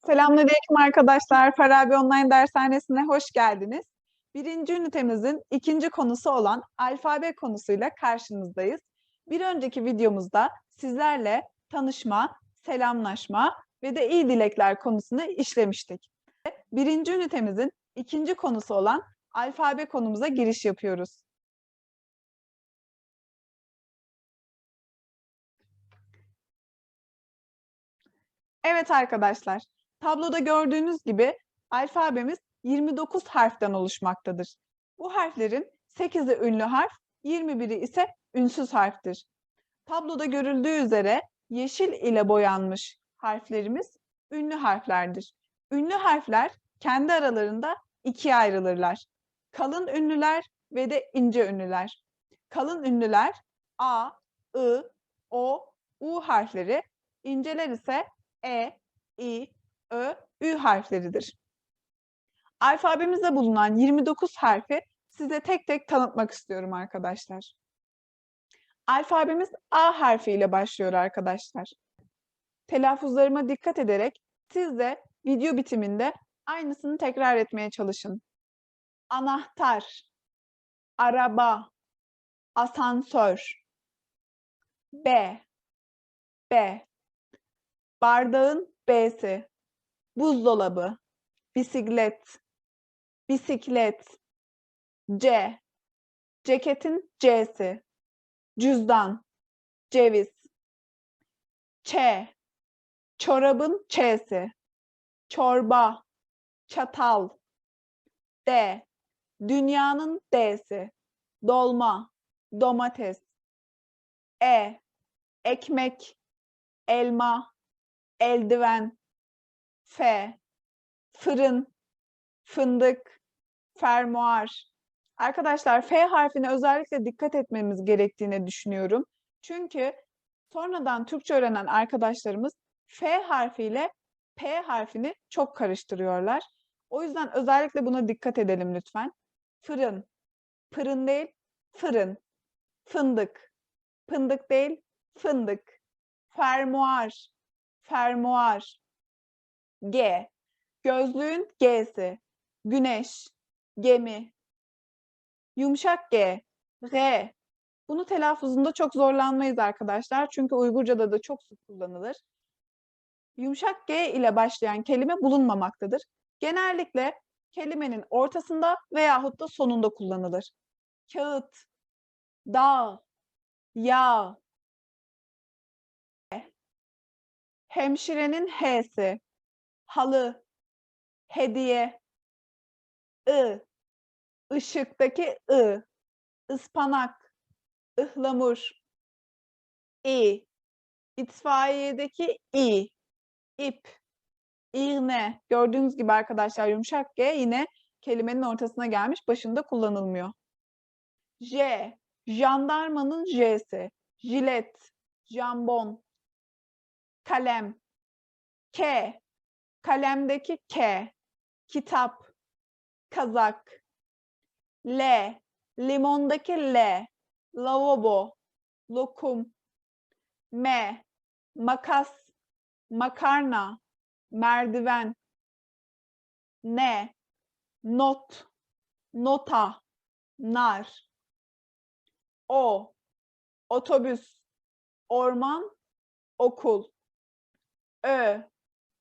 Selamünaleyküm arkadaşlar. Farabi Online Dershanesi'ne hoş geldiniz. Birinci ünitemizin ikinci konusu olan alfabe konusuyla karşınızdayız. Bir önceki videomuzda sizlerle tanışma, selamlaşma ve de iyi dilekler konusunu işlemiştik. Birinci ünitemizin ikinci konusu olan alfabe konumuza giriş yapıyoruz. Evet arkadaşlar, tabloda gördüğünüz gibi alfabemiz 29 harften oluşmaktadır. Bu harflerin 8'i ünlü harf, 21'i ise ünsüz harftir. Tabloda görüldüğü üzere yeşil ile boyanmış harflerimiz ünlü harflerdir. Ünlü harfler kendi aralarında ikiye ayrılırlar. Kalın ünlüler ve de ince ünlüler. Kalın ünlüler A, I, O, U harfleri, inceler ise E, I, Ö, Ü harfleridir. Alfabemizde bulunan 29 harfi size tek tek tanıtmak istiyorum arkadaşlar. Alfabemiz A harfiyle başlıyor arkadaşlar. Telaffuzlarıma dikkat ederek siz de video bitiminde aynısını tekrar etmeye çalışın. Anahtar, araba, asansör, B, B, bardağın B'si, buzdolabı, bisiklet, bisiklet, C, ceketin C'si, cüzdan, ceviz, Ç, çorabın Ç'si, çorba, çatal, D, dünyanın D'si, dolma, domates, E, ekmek, elma, eldiven, F, fırın, fındık, fermuar. Arkadaşlar F harfine özellikle dikkat etmemiz gerektiğini düşünüyorum. Çünkü sonradan Türkçe öğrenen arkadaşlarımız F harfiyle P harfini çok karıştırıyorlar. O yüzden özellikle buna dikkat edelim lütfen. Fırın, fırın değil, fırın. Fındık, fındık değil, fındık. Fermuar, fermuar. G, gözlüğün G'si. Güneş, gemi. Yumuşak G, G. Bunu telaffuzunda çok zorlanmayız arkadaşlar. Çünkü Uygurca'da da çok sık kullanılır. Yumuşak G ile başlayan kelime bulunmamaktadır. Genellikle kelimenin ortasında veyahut da sonunda kullanılır. Kağıt, dağ, yağ. Hemşirenin H'si. Halı, hediye. I, ışıktaki I. Ispanak, ıhlamur. İ, itfaiyedeki İ. İp, iğne. Gördüğünüz gibi arkadaşlar yumuşak G yine kelimenin ortasına gelmiş, başında kullanılmıyor. J, jandarmanın J'si. Jilet, jambon. Kalem. K, kalemdeki K. Kitap, kazak. L, limondaki L. Lavabo, lokum. M, makas, makarna, merdiven. N, not, nota, nar. O, otobüs, orman, okul. Ö,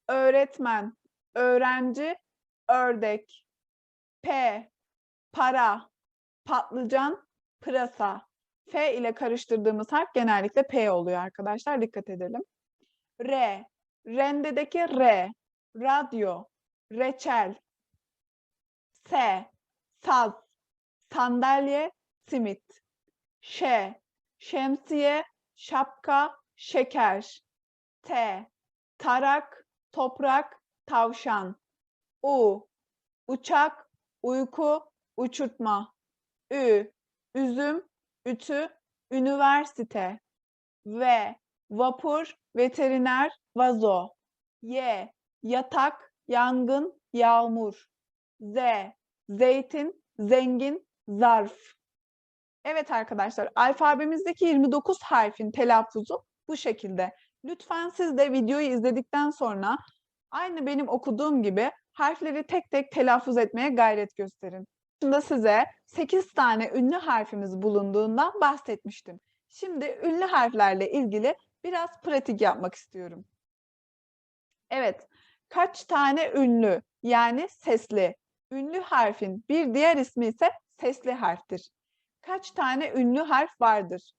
öğretmen, öğrenci, ördek. P, para, patlıcan, pırasa. F ile karıştırdığımız harf genellikle P oluyor arkadaşlar. Dikkat edelim. R, rendedeki R. Radyo, reçel. S, saz, sandalye, simit. Ş, şemsiye, şapka, şeker. T, tarak, toprak, tavşan. U, uçak, uyku, uçurtma. Ü, üzüm, ütü, üniversite. V, vapur, veteriner, vazo. Y, yatak, yangın, yağmur. Z, zeytin, zengin, zarf. Evet arkadaşlar, alfabemizdeki 29 harfin telaffuzu bu şekilde. Lütfen siz de videoyu izledikten sonra Aynı benim okuduğum gibi harfleri tek tek telaffuz etmeye gayret gösterin. Şimdi size 8 tane ünlü harfimiz bulunduğundan bahsetmiştim. Şimdi ünlü harflerle ilgili biraz pratik yapmak istiyorum. Evet, kaç tane ünlü yani sesli? Ünlü harfin bir diğer ismi ise sesli harftir. Kaç tane ünlü harf vardır?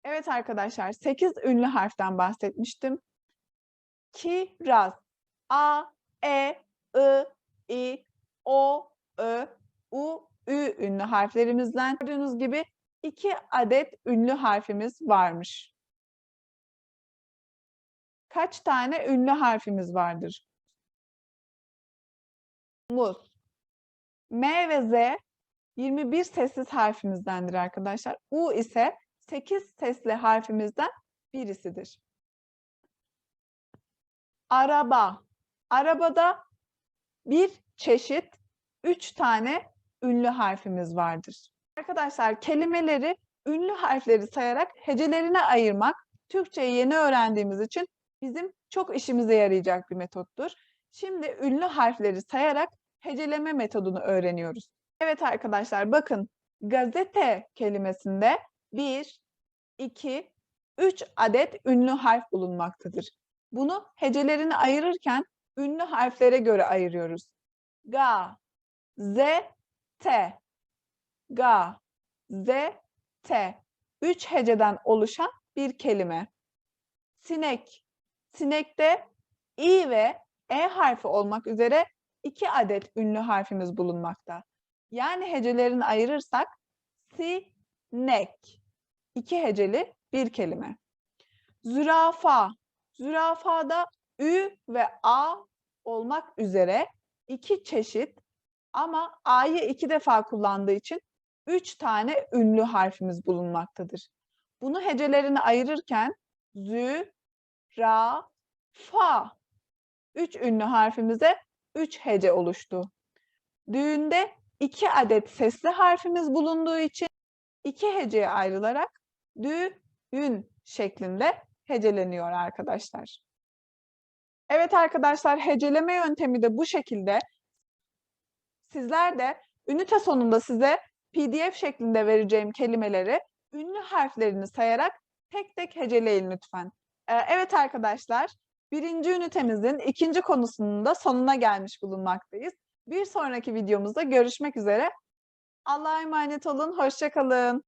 Evet arkadaşlar, 8 ünlü harften bahsetmiştim. Kiraz. A, E, I, I, O, Ö, U, Ü ünlü harflerimizden gördüğünüz gibi 2 adet ünlü harfimiz varmış. Kaç tane ünlü harfimiz vardır? Muz. M ve Z 21 sessiz harfimizdendir arkadaşlar. U ise 8 sesli harfimizden birisidir. Araba. Arabada bir çeşit 3 tane ünlü harfimiz vardır. Arkadaşlar kelimeleri ünlü harfleri sayarak hecelerine ayırmak Türkçeyi yeni öğrendiğimiz için bizim çok işimize yarayacak bir metottur. Şimdi ünlü harfleri sayarak heceleme metodunu öğreniyoruz. Evet arkadaşlar bakın gazete kelimesinde 1, 2, 3 adet ünlü harf bulunmaktadır. Bunu hecelerini ayırırken ünlü harflere göre ayırıyoruz. Ga, Z, T. Ga, Z, T. 3 heceden oluşan bir kelime. Sinek. Sinekte İ ve E harfi olmak üzere 2 adet ünlü harfimiz bulunmakta. Yani hecelerini ayırırsak sinek. 2 heceli bir kelime. Zürafa. Zürafada Ü ve A olmak üzere 2 çeşit ama A'yı 2 defa kullandığı için 3 tane ünlü harfimiz bulunmaktadır. Bunu hecelerini ayırırken zü, ra, fa 3 ünlü harfimize 3 hece oluştu. Düğünde 2 adet sesli harfimiz bulunduğu için 2 heceye ayrılarak düğün şeklinde heceleniyor arkadaşlar. Evet arkadaşlar heceleme yöntemi de bu şekilde. Sizler de ünite sonunda size PDF şeklinde vereceğim kelimeleri ünlü harflerini sayarak tek tek heceleyin lütfen. Evet arkadaşlar, birinci ünitemizin ikinci konusunun da sonuna gelmiş bulunmaktayız. Bir sonraki videomuzda görüşmek üzere. Allah'a emanet olun, hoşça kalın.